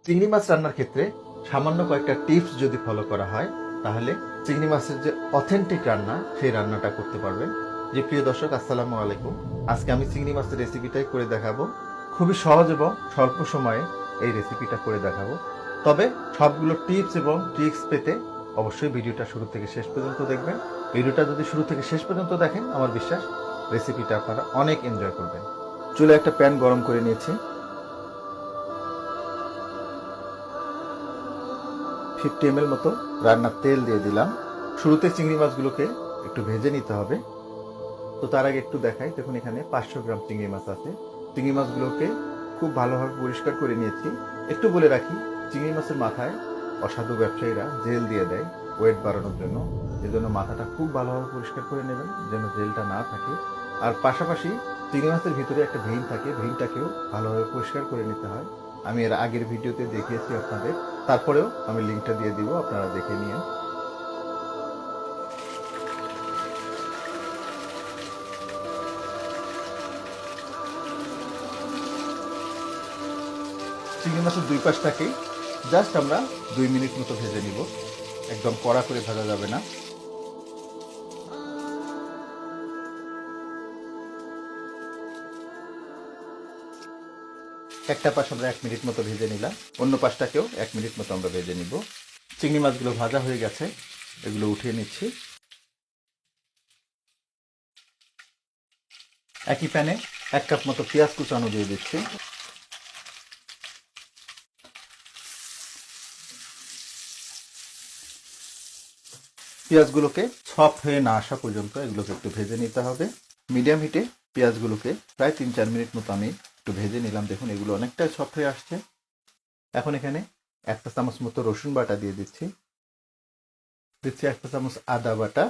চিংড়ি মাছ রান্নার ক্ষেত্রে সামান্য কয়েকটা টিপস যদি ফলো করা হয় তাহলে চিংড়ি মাছের যে অথেন্টিক রান্না সেই রান্নাটা করতে পারবেন। যে প্রিয় দর্শক, আসসালামু আলাইকুম। আজকে আমি চিংড়ি মাছের রেসিপিটাই করে দেখাবো। খুবই সহজ এবং স্বল্প সময়ে এই রেসিপিটা করে দেখাবো। তবে সবগুলো টিপস এবং ট্রিক্স পেতে অবশ্যই ভিডিওটা শুরু থেকে শেষ পর্যন্ত দেখবেন। ভিডিওটা যদি শুরু থেকে শেষ পর্যন্ত দেখেন, আমার বিশ্বাস রেসিপিটা আপনারা অনেক এনজয় করবেন। চুলে একটা প্যান গরম করে নিয়েছি। 50 ml মতো রান্নার তেল দিয়ে দিলাম। শুরুতে চিংড়ি মাছগুলোকে একটু ভেজে নিতে হবে। তো তার আগে একটু দেখাই, দেখুন এখানে 500 গ্রাম চিংড়ি মাছ আছে। চিংড়ি মাছগুলোকে খুব ভালোভাবে পরিষ্কার করে নিয়েছি। একটু বলে রাখি, চিংড়ি মাছের মাথায় অসাধু ব্যবসায়ীরা জেল দিয়ে দেয় ওয়েট বাড়ানোর জন্য। এজন্য মাথাটা খুব ভালোভাবে পরিষ্কার করে নেবেন যেন জেলটা না থাকে। আর পাশাপাশি চিংড়ি মাছের ভিতরে একটা ভেইন থাকে, ভেইনটাকেও ভালোভাবে পরিষ্কার করে নিতে হয়। আমি এর আগের ভিডিওতে দেখিয়েছি আপনাদের, তারপরেও আমি লিঙ্কটা দিয়ে দিব, আপনারা দেখে নিন। চিংড়ি মাছের দুই পাশটাকেই জাস্ট আমরা 2 মিনিট মতো ভেজে নিব। একদম কড়া করে ভাজা যাবে না। একটা পাশ আমরা 1 মিনিট মতো ভেজে নিলাম, অন্য পাশটাকেও 1 মিনিট মতো আমরা ভেজে নিব। চিংড়ি মাছগুলো ভাজা হয়ে গেছে, এগুলো উঠিয়ে নিচ্ছি। একই প্যানে 1 কাপ মতো পেঁয়াজ কুচানো দিয়ে দিচ্ছি। পেঁয়াজগুলোকে সফট হয়ে না আসা পর্যন্ত এগুলোকে একটু ভেজে নিতে হবে। মিডিয়াম হিটে পেঁয়াজগুলোকে প্রায় 3-4 মিনিট মতো আমি একটু ভেজে নিলাম। দেখুন এগুলো অনেকটাই সফট হয়ে আসছে। এখন এখানে 1 চা চামচ মতো রসুন বাটা দিয়ে দিচ্ছি। 1 চা চামচ আদা বাটা,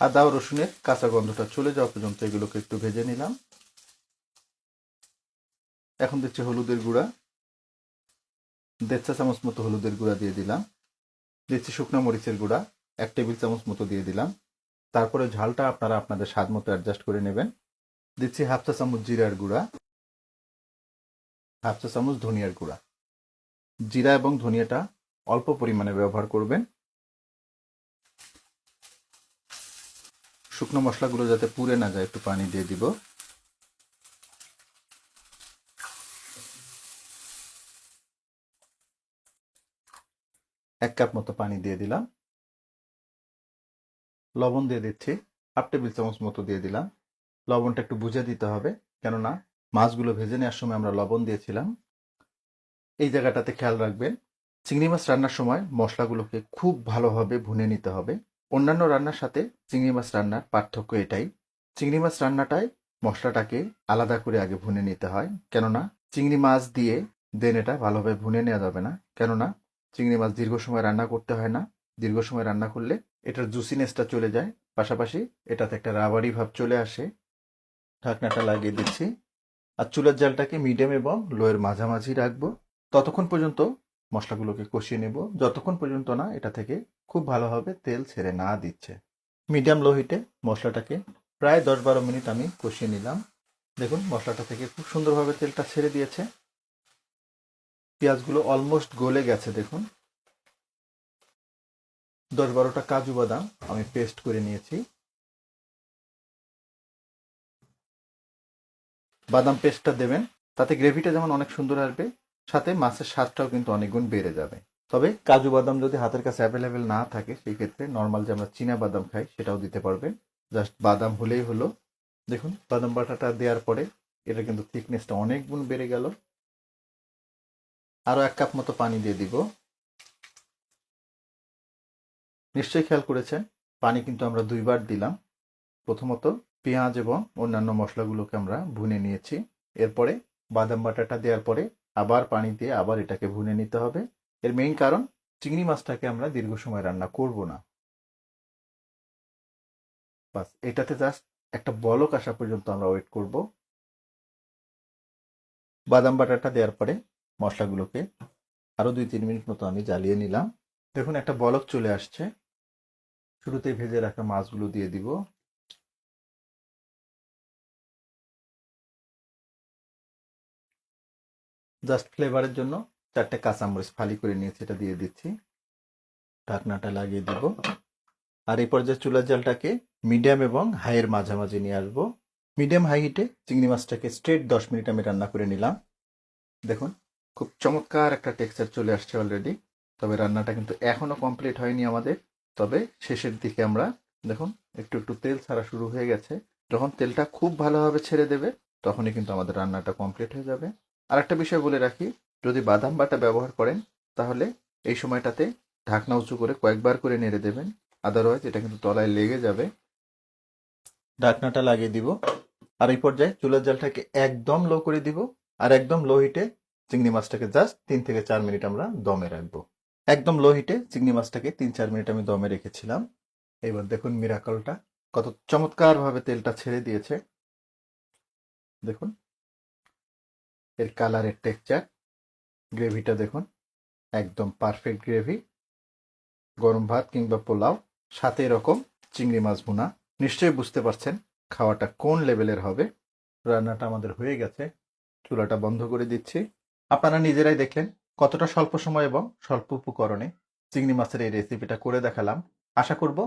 আদা ও রসুনের কাঁচা গন্ধটা চলে যাওয়া পর্যন্ত এগুলোকে একটু ভেজে নিলাম। এখন দিচ্ছি হলুদের গুঁড়া, 1.5 চা চামচ মতো হলুদের গুঁড়া দিয়ে দিলাম। দিচ্ছি শুকনো মরিচের গুঁড়া, 1 টেবিল চামচ মতো দিয়ে দিলাম। তারপরে ঝালটা আপনারা আপনাদের স্বাদ মতো অ্যাডজাস্ট করে নেবেন। দিচ্ছি 1/2 চা চামচ জিরার গুঁড়া, 1/2 চা চামচ ধনিয়ার গুঁড়া। জিরা এবং ধনিয়াটা অল্প পরিমাণে ব্যবহার করবেন। শুকনো মশলাগুলো যাতে পুড়ে না যায় একটু পানি দিয়ে দিব। এক কাপ মতো পানি দিয়ে দিলাম। লবণ দিয়ে দিচ্ছি, 1/2 টেবিল চামচ মতো দিয়ে দিলাম। লবণটা একটু বুঝে দিতে হবে, কেননা মাছগুলো ভেজে নেওয়ার সময় আমরা লবণ দিয়েছিলাম। এই জায়গাটাতে খেয়াল রাখবেন, চিংড়ি মাছ রান্নার সময় মশলাগুলোকে খুব ভালোভাবে ভুনে নিতে হবে। অন্যান্য রান্নার সাথে চিংড়ি মাছ রান্নার পার্থক্য এটাই, চিংড়ি মাছ রান্নাটায় মশলাটাকে আলাদা করে আগে ভুনে নিতে হয়। কেননা চিংড়ি মাছ দিয়ে দেন এটা ভালোভাবে ভুনে নেওয়া যাবে না, কেননা চিংড়ি মাছ দীর্ঘ সময় রান্না করতে হয় না। দীর্ঘ সময় রান্না করলে এটার জুসিনেসটা চলে যায়, পাশাপাশি এটাতে একটা রাবারি ভাব চলে আসে। ঢাকনাটা লাগিয়ে দিচ্ছি। আর চুলার জালটাকে মিডিয়াম এবং লোয়ের মাঝামাঝি রাখবো। ততক্ষণ পর্যন্ত মশলাগুলোকে কষিয়ে নেব, যতক্ষণ পর্যন্ত না এটা থেকে খুব ভালোভাবে তেল ছেড়ে না দিচ্ছে। মিডিয়াম লো হিটে মশলাটাকে প্রায় 10-12 মিনিট আমি কষিয়ে নিলাম। দেখুন মশলাটা থেকে খুব সুন্দরভাবে তেলটা ছেড়ে দিয়েছে। পেঁয়াজগুলো অলমোস্ট গলে গেছে। দেখুন 10-12টা কাজু বাদাম আমি পেস্ট করে নিয়েছি। বাদাম পেস্টটা দেবেন, তাতে গ্রেভিটা যেমন অনেক সুন্দর আসবে, সাথে মাছের স্বাদটাও কিন্তু অনেক গুণ বেড়ে যাবে। তবে কাজু বাদাম যদি হাতের কাছে অ্যাভেলেবেল না থাকে, সেই ক্ষেত্রে নর্মাল যে আমরা চীনা বাদাম খাই সেটাও দিতে পারবেন। জাস্ট বাদাম হলেই হলো। দেখুন বাদাম বাটাটা দেওয়ার পরে এটা কিন্তু থিকনেসটা অনেক গুণ বেড়ে গেল। আরো 1 কাপ মতো পানি দিয়ে দিব। নিশ্চয়ই খেয়াল করেছেন, পানি কিন্তু আমরা 2বার দিলাম। প্রথমত পেঁয়াজ এবং অন্যান্য মশলাগুলোকে আমরা ভুনে নিয়েছি, এরপরে বাদাম বাটাটা দেওয়ার পরে আবার পানি দিয়ে আবার এটাকে ভুনে নিতে হবে। এর মেইন কারণ, চিংড়ি মাছটাকে আমরা দীর্ঘ সময় রান্না করব না। বাস এটাতে জাস্ট একটা বলক আসা পর্যন্ত আমরা ওয়েট করব। বাদাম বাটাটা দেওয়ার পরে মশলাগুলোকে আরো 2-3 মিনিট মতো আমি জ্বালিয়ে নিলাম। দেখুন একটা বলক চলে আসছে। শুরুতেই ভেজে রাখা মাছগুলো দিয়ে দিব। জাস্ট ফ্লেভারের জন্য 4টে কাঁচামরিচ ফালি করে নিয়েছি, এটা দিয়ে দিচ্ছি। ঢাকনাটা লাগিয়ে দিব। আর এই পর্যায়ে চুলার জালটাকে মিডিয়াম এবং হাইয়ের মাঝামাঝি নিয়ে আসবো। মিডিয়াম হাই হিটে চিংড়ি মাছটাকে স্ট্রেট 10 মিনিট আমি রান্না করে নিলাম। দেখুন খুব চমৎকার একটা টেক্সচার চলে আসছে অলরেডি। তবে রান্নাটা কিন্তু এখনো কমপ্লিট হয়নি আমাদের। তবে শেষের দিকে আমরা দেখুন একটু একটু তেল ছাড়া শুরু হয়ে গেছে। যখন তেলটা খুব ভালোভাবে ছেড়ে দেবে তখনই কিন্তু আমাদের রান্নাটা কমপ্লিট হয়ে যাবে। আর একটা বিষয় বলে রাখি, যদি বাদাম বাটা ব্যবহার করেন তাহলে এই সময়টাতে ঢাকনা উঁচু করে কয়েকবার করে নেড়ে দেবেন, আদারওয়াইজ এটা কিন্তু তলায় লেগে যাবে। ঢাকনাটা লাগিয়ে দিব। আর এই পর্যায়ে চুলার জালটাকে একদম লো করে দিব। আর একদম লো হিটে চিংড়ি মাছটাকে জাস্ট 3 থেকে 4 মিনিট আমরা দমে রাখবো। একদম লো হিটে চিংড়ি মাছটাকে 3-4 মিনিট আমি দমে রেখেছিলাম। এবার দেখুন মিরাকলটা কত চমৎকার ভাবে তেলটা ছেড়ে দিয়েছে। দেখুন এর কালারের টেক্সচার, গ্রেভিটা দেখুন একদম পারফেক্ট গ্রেভি। গরম ভাত কিংবা পোলাও, সাথে এরকম চিংড়ি মাছ ভুনা, নিশ্চয়ই বুঝতে পারছেন খাওয়াটা কোন লেভেলের হবে। রান্নাটা আমাদের হয়ে গেছে, চুলাটা বন্ধ করে দিচ্ছি। আপনারা নিজেরাই দেখলেন কতটা স্বল্প সময় এবং স্বল্প উপকরণে চিংড়ি মাছের এই রেসিপিটা করে দেখালাম। আশা করব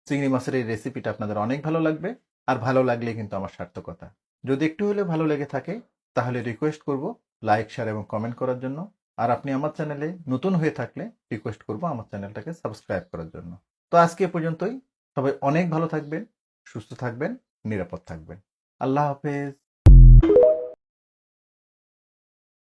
চিংড়ি মাছের এই রেসিপিটা আপনাদের অনেক ভালো লাগবে। আর ভালো লাগলে কিন্তু আমার সার্থকতা। যদি একটু হলে ভালো লেগে থাকে তাহলে রিকোয়েস্ট করব লাইক, শেয়ার এবং কমেন্ট করার জন্য। আর আপনি আমার চ্যানেলে নতুন হয়ে থাকলে রিকোয়েস্ট করব আমার চ্যানেলটাকে সাবস্ক্রাইব করার জন্য। তো আজকে এ পর্যন্তই। সবাই অনেক ভালো থাকবেন, সুস্থ থাকবেন, নিরাপদ থাকবেন। আল্লাহ হাফেজ।